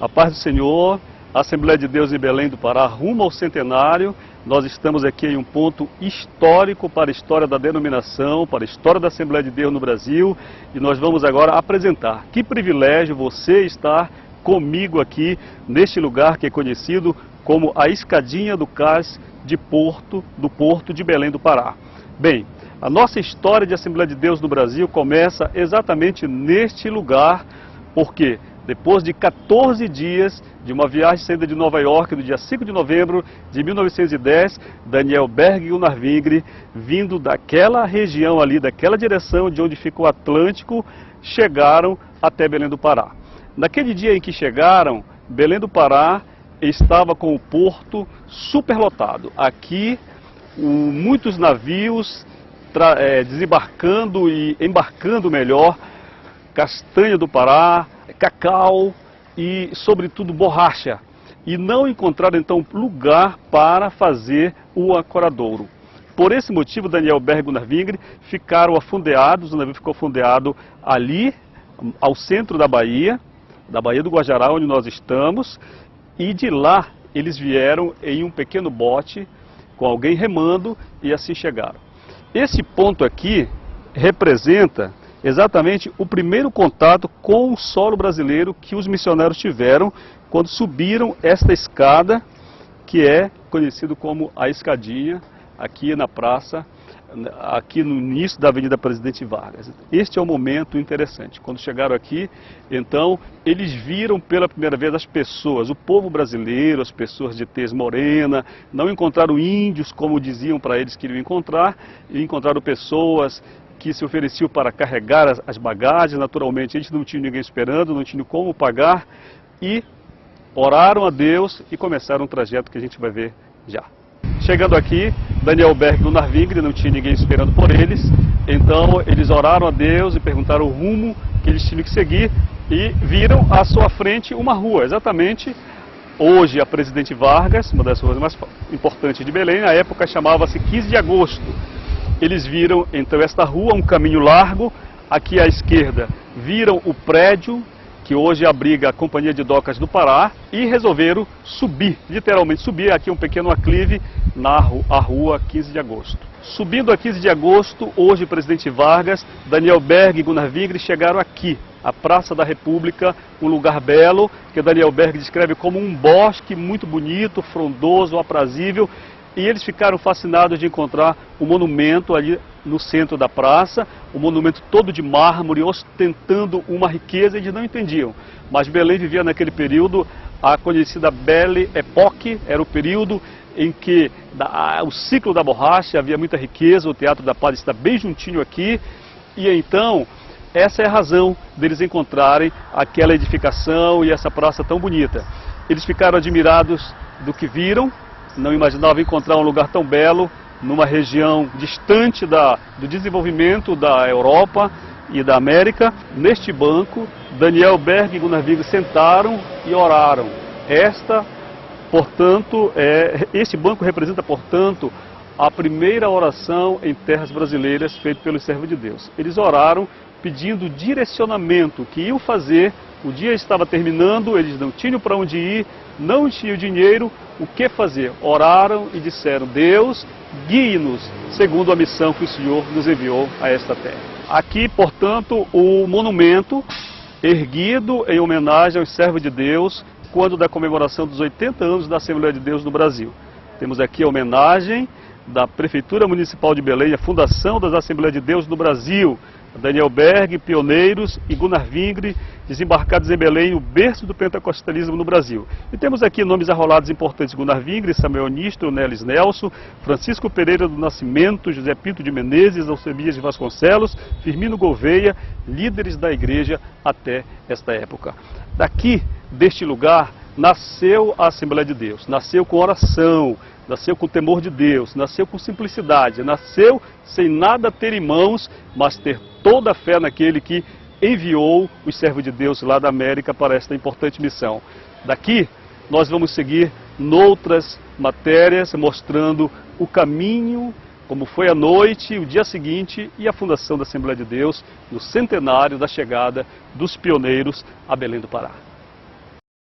A paz do Senhor, a Assembleia de Deus em Belém do Pará, rumo ao centenário. Nós estamos aqui em um ponto histórico para a história da denominação, para a história da Assembleia de Deus no Brasil. E nós vamos agora apresentar. Que privilégio você estar comigo aqui, neste lugar que é conhecido como a Escadinha do Cais do Porto de Belém do Pará. Bem, a nossa história de Assembleia de Deus no Brasil começa exatamente neste lugar, porque depois de 14 dias de uma viagem saída de Nova York, no dia 5 de novembro de 1910, Daniel Berg e Gunnar Wingre, vindo daquela região ali, daquela direção de onde fica o Atlântico, chegaram até Belém do Pará. Naquele dia em que chegaram, Belém do Pará estava com o porto superlotado. Aqui, muitos navios desembarcando e embarcando melhor, castanha do Pará, cacau e, sobretudo, borracha. E não encontraram, então, lugar para fazer o ancoradouro. Por esse motivo, Daniel Berg e Gunnar Wingre ficaram afundeados, o navio ficou afundeado ali, ao centro da Bahia do Guajará, onde nós estamos, e de lá eles vieram em um pequeno bote, com alguém remando, e assim chegaram. Esse ponto aqui representa exatamente o primeiro contato com o solo brasileiro que os missionários tiveram quando subiram esta escada, que é conhecido como a Escadinha, aqui na praça, aqui no início da Avenida Presidente Vargas. Este é um momento interessante. Quando chegaram aqui, então, eles viram pela primeira vez as pessoas, o povo brasileiro, as pessoas de tez morena, não encontraram índios como diziam para eles que iriam encontrar, e encontraram pessoas que se ofereciam para carregar as bagagens. Naturalmente, eles não tinham ninguém esperando, não tinham como pagar, e oraram a Deus e começaram um trajeto que a gente vai ver já. Chegando aqui, Daniel Berg e Gunnar Wingre, não tinha ninguém esperando por eles, então eles oraram a Deus e perguntaram o rumo que eles tinham que seguir e viram à sua frente uma rua, exatamente hoje a Presidente Vargas, uma das ruas mais importantes de Belém, na época chamava-se 15 de agosto. Eles viram então esta rua, um caminho largo, aqui à esquerda viram o prédio que hoje abriga a Companhia de Docas do Pará, e resolveram subir, literalmente subir, aqui um pequeno aclive na rua 15 de agosto. Subindo a 15 de agosto, hoje Presidente Vargas, Daniel Berg e Gunnar Wingre chegaram aqui, a Praça da República, um lugar belo, que Daniel Berg descreve como um bosque muito bonito, frondoso, aprazível, e eles ficaram fascinados de encontrar o monumento ali no centro da praça, um monumento todo de mármore, ostentando uma riqueza, eles não entendiam. Mas Belém vivia naquele período a conhecida Belle Époque, era o período em que o ciclo da borracha, havia muita riqueza, o Teatro da Paz está bem juntinho aqui, e então essa é a razão deles encontrarem aquela edificação e essa praça tão bonita. Eles ficaram admirados do que viram, não imaginavam encontrar um lugar tão belo, numa região distante do desenvolvimento da Europa e da América. Neste banco, Daniel Berg e Gunnar Wingre sentaram e oraram. Este banco representa, portanto, a primeira oração em terras brasileiras feita pelos servos de Deus. Eles oraram pedindo direcionamento, o que iam fazer. O dia estava terminando, eles não tinham para onde ir, não tinham dinheiro, o que fazer? Oraram e disseram: Deus, guie-nos segundo a missão que o Senhor nos enviou a esta terra. Aqui, portanto, o monumento erguido em homenagem aos servos de Deus, quando da comemoração dos 80 anos da Assembleia de Deus no Brasil. Temos aqui a homenagem da Prefeitura Municipal de Belém, a Fundação das Assembleias de Deus no Brasil. Daniel Berg, pioneiros, e Gunnar Wingre, desembarcados em Belém, o berço do pentecostalismo no Brasil. E temos aqui nomes arrolados importantes: Gunnar Wingre, Samuel Nistro, Nelis Nelson, Francisco Pereira do Nascimento, José Pinto de Menezes, Alcebias de Vasconcelos, Firmino Gouveia, líderes da igreja até esta época. Daqui, deste lugar, nasceu a Assembleia de Deus, nasceu com oração, nasceu com temor de Deus, nasceu com simplicidade, nasceu sem nada ter em mãos, mas ter toda a fé naquele que enviou os servos de Deus lá da América para esta importante missão. Daqui nós vamos seguir noutras matérias mostrando o caminho, como foi a noite, o dia seguinte e a fundação da Assembleia de Deus no centenário da chegada dos pioneiros a Belém do Pará.